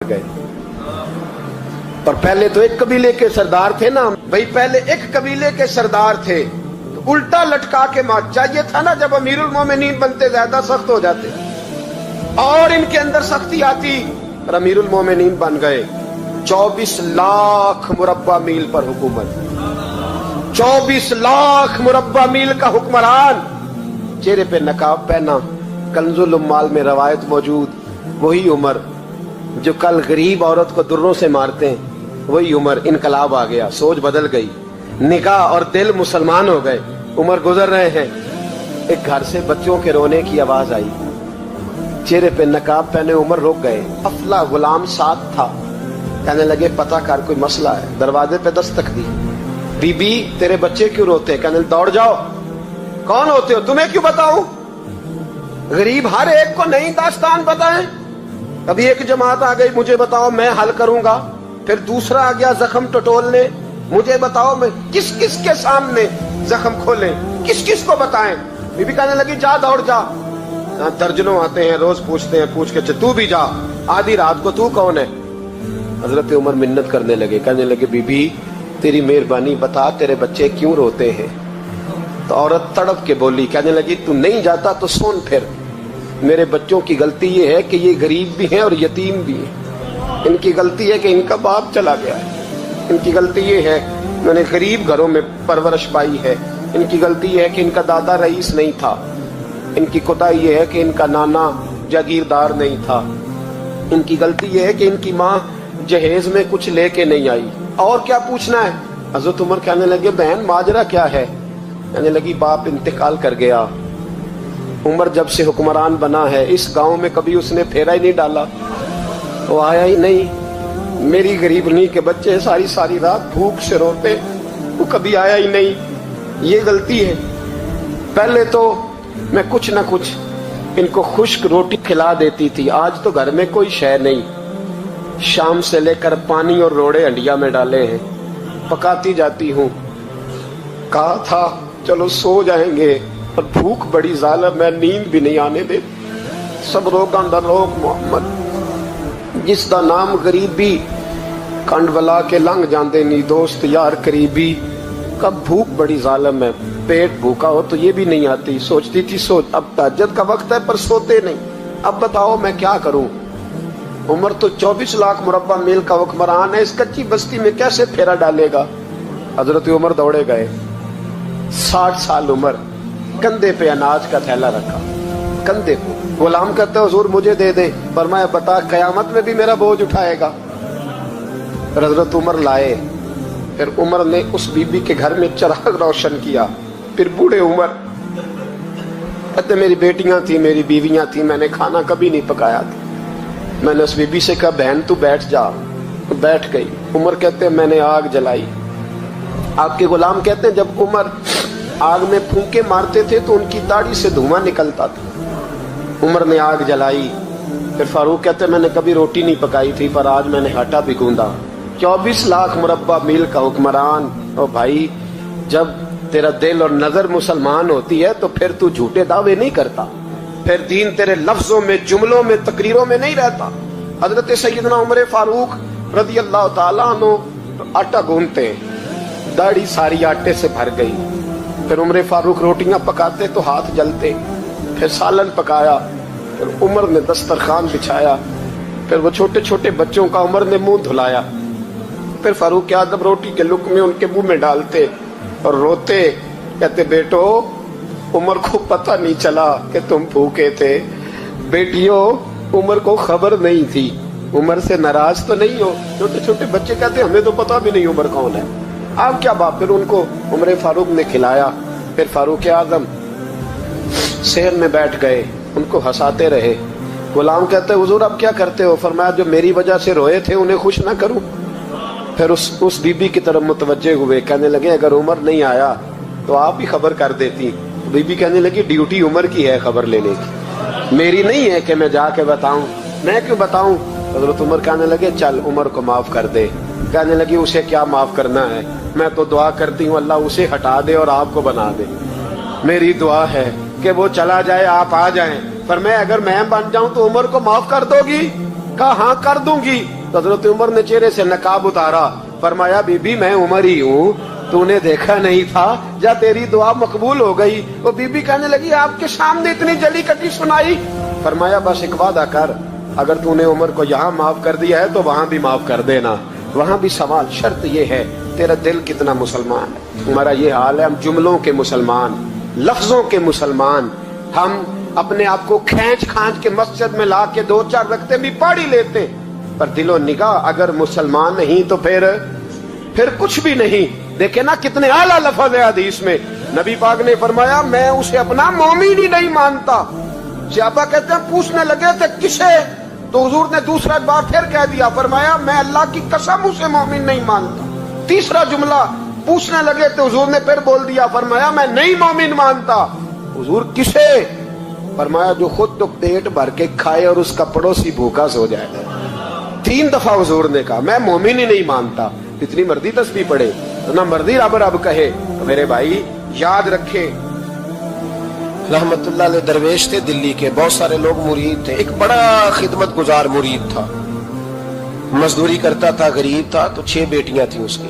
गए। और पहले तो एक कबीले के सरदार थे ना भाई, पहले एक कबीले के सरदार थे तो उल्टा लटका के मार चाहिए था ना। जब अमीरुल मोमिनीन बनते ज्यादा सख्त हो जाते और इनके अंदर सख्ती आती और अमीरुल मोमिनीन बन गए। 24 लाख मुरब्बा मील पर हुकूमत, 24 लाख मुरब्बा मील का हुक्मरान, चेहरे पे नकाब पहना। कंजुल उम्माल में रवायत मौजूद, वही उमर जो कल गरीब औरत को दुर्रों से मारते हैं, वही उमर। इनकलाब आ गया, सोच बदल गई, निगाह और दिल मुसलमान हो गए। उमर गुजर रहे हैं, एक घर से बच्चों के रोने की आवाज आई, चेहरे पे नकाब पहने उमर रुक गए। अफला गुलाम साथ था, कहने लगे पता कर कोई मसला है। दरवाजे पे दस्तक दी, बीबी तेरे बच्चे क्यों रोते? कहने दौड़ जाओ, कौन होते हो, तुम्हें क्यों बताऊं? गरीब हर एक को नई दास्तान पता है। अभी एक जमात आ गई, मुझे बताओ मैं हल करूंगा। फिर दूसरा आ गया जख्म टटोलने, मुझे बताओ मैं किस किस के सामने जख्म खोले, किस किस को बताएं। बीबी कहने लगी जा दौड़ जा। दर्जनों आते हैं, रोज पूछते हैं, पूछ के तू भी जा, आधी रात को तू कौन है? हजरत उमर मिन्नत करने लगे, कहने लगे बीबी तेरी मेहरबानी बता तेरे बच्चे क्यों रोते हैं? तो औरत तड़प के बोली, कहने लगी तू नहीं जाता तो सुन, फिर मेरे बच्चों की गलती ये है कि ये गरीब भी हैं और यतीम भी हैं। इनकी गलती है कि इनका बाप चला गया है, इनकी गलती ये है मैंने गरीब घरों में परवरिश पाई है, इनकी गलती ये है कि इनका दादा रईस नहीं था, इनकी कोताही ये है कि इनका नाना जागीरदार नहीं था, इनकी गलती ये है कि इनकी माँ जहेज में कुछ लेके नहीं आई। और क्या पूछना है? हजरत उमर कहने लगे बहन माजरा क्या है? कहने लगी बाप इंतकाल कर गया। उमर जब से हुक्मरान बना है इस गांव में कभी उसने फेरा ही नहीं डाला, वो आया ही नहीं। मेरी गरीबनी के बच्चे सारी सारी रात भूख से रोते, वो कभी आया ही नहीं, ये गलती है। पहले तो मैं कुछ ना कुछ इनको खुश्क रोटी खिला देती थी, आज तो घर में कोई शय नहीं। शाम से लेकर पानी और रोड़े हंडिया में डाले हैं, पकाती जाती हूँ। कहा था चलो सो जाएंगे, पर भूख बड़ी जालिम है, नींद भी नहीं आने दे। सब रोगां दा रोग मोहम्मद, जिस दा नाम गरीबी, कंड वला के लंघ जाते नी दोस्त यार करीबी। कब भूख बड़ी जालिम है, पेट भूखा हो तो ये भी नहीं आती। सोचती थी सोच अब तहज्जुद का वक्त है पर सोते नहीं, अब बताओ मैं क्या करूं? उमर तो 24 लाख मुरब्बा मील का हुक्मरान है, इस कच्ची बस्ती में कैसे फेरा डालेगा? हजरत उमर दौड़े गए, 60 साल उम्र, कंधे पे अनाज का थैला रखा, कंधे पे। गुलाम कहते हुजूर मुझे दे दे, फरमाया बता कयामत में भी मेरा बोझ उठाएगा? हजरत उमर लाए, फिर उमर ने उस बीबी के घर में चिराग रोशन किया। फिर बूढ़े उमर कहते मेरी बेटियां थी, मेरी बीवियां थी, मैंने खाना कभी नहीं पकाया था। मैंने उस बीबी से कहा बहन तू बैठ जा, तो बैठ गई। उमर कहते मैंने आग जलाई। आपके गुलाम कहते हैं जब उमर आग में फूंके मारते थे तो उनकी दाढ़ी से धुआं निकलता था। उमर ने आग जलाई। फिर फारूक कहते मैंने कभी रोटी नहीं पकाई थी, पर आज मैंने आटा भी गूंदा। 24 लाख मुरब्बा मील का हुक्मरान। और भाई जब तेरा दिल और नजर मुसलमान होती है तो फिर तू झूठे दावे नहीं करता, फिर दीन तेरे लफ्जों में, जुमलों में, तकरीरों में नहीं रहता। हजरत सैयदना उमर फारूक रज़ी अल्लाह ताला अन्हु आटा गूंथते, दाढ़ी सारी आटे से भर गई। फिर उमर फारूक रोटियां पकाते तो हाथ जलते। फिर सालन पकाया, फिर उमर ने दस्तरखान बिछाया। फिर वो छोटे छोटे बच्चों का उमर ने मुंह धुलाया। फिर फारूक आज़म रोटी के लुक़मे उनके मुंह में डालते और रोते, कहते बेटो उमर को पता नहीं चला कि तुम भूखे थे। बेटियों उमर को खबर नहीं थी, उमर से नाराज तो नहीं हो? छोटे छोटे बच्चे कहते हमें तो पता भी नहीं उमर कौन है, आप क्या बाप? फिर उनको उमर फारूक ने खिलाया। फिर फारूक आज़म शहर में बैठ गए, उनको हंसाते रहे। गुलाम कहते हुजूर अब क्या करते हो? फरमाया जो मेरी वजह से रोए थे उन्हें खुश ना करूं? फिर उस बीबी की तरफ मुतवज्जे हुए, कहने लगे अगर उमर नहीं आया तो आप ही खबर कर देती। तो बीबी कहने लगी ड्यूटी उमर की है खबर लेने की, मेरी नहीं है कि मैं जाके बताऊं। मैं क्यों बताऊं? हजरत उमर कहने लगे चल उमर को माफ कर दे। कहने लगी उसे क्या माफ करना है, मैं तो दुआ करती हूँ अल्लाह उसे हटा दे और आपको बना दे। मेरी दुआ है कि वो चला जाए, आप आ जाएं, पर मैं अगर मैं बन जाऊं तो उमर को माफ कर दोगी? कहा हाँ कर दूंगी। तो हजरत उमर ने चेहरे से नकाब उतारा, फरमाया बीबी मैं उमर ही हूँ, तूने देखा नहीं था, या तेरी दुआ मकबूल हो गई। वो बीबी कहने लगी आपके सामने इतनी जली कटी सुनाई। फरमाया बस एक वादा कर, अगर तूने उमर को यहाँ माफ कर दिया है तो वहां भी माफ कर देना। वहां भी सवाल, शर्त ये है तेरा दिल कितना मुसलमान है। हमारा ये हाल है, हम जुमलों के मुसलमान, लफ्जों के मुसलमान, हम अपने आप को खींच खांच के मस्जिद में ला के 2-4 रखते भी पढ़ ही लेते, पर दिलो निगाह अगर मुसलमान नहीं तो फिर कुछ भी नहीं। देखे ना कितने आला लफ्ज है हदीस में। नबी पाक ने फरमाया मैं उसे अपना मोमिन ही नहीं मानता। सहाबा कहते हैं पूछने लगे थे किसे, तो हुजूर ने दूसरा बार फिर कह दिया, फरमाया मैं अल्लाह की कसम उसे मोमिन नहीं मानता। तीसरा जुमला पूछने लगे तो हुजूर ने फिर बोल दिया, फरमाया मैं नहीं मोमिन मानता। हुजूर किसे? फरमाया जो खुद तो पेट भर के खाए और उसका पड़ोसी भूखा सो जाए। 3 दफा हुजूर ने कहा मैं मोमिन ही नहीं मानता। इतनी मर्जी तस्बीह पढ़े तो ना मर्जी रब कहे। तो मेरे भाई याद रखे, रहमतुल्लाह अलैह दरवेश थे दिल्ली के, बहुत सारे लोग मुरीद थे। एक बड़ा खिदमत गुजार मुरीद था, मजदूरी करता था, गरीब था, तो 6 बेटियां थी उसकी।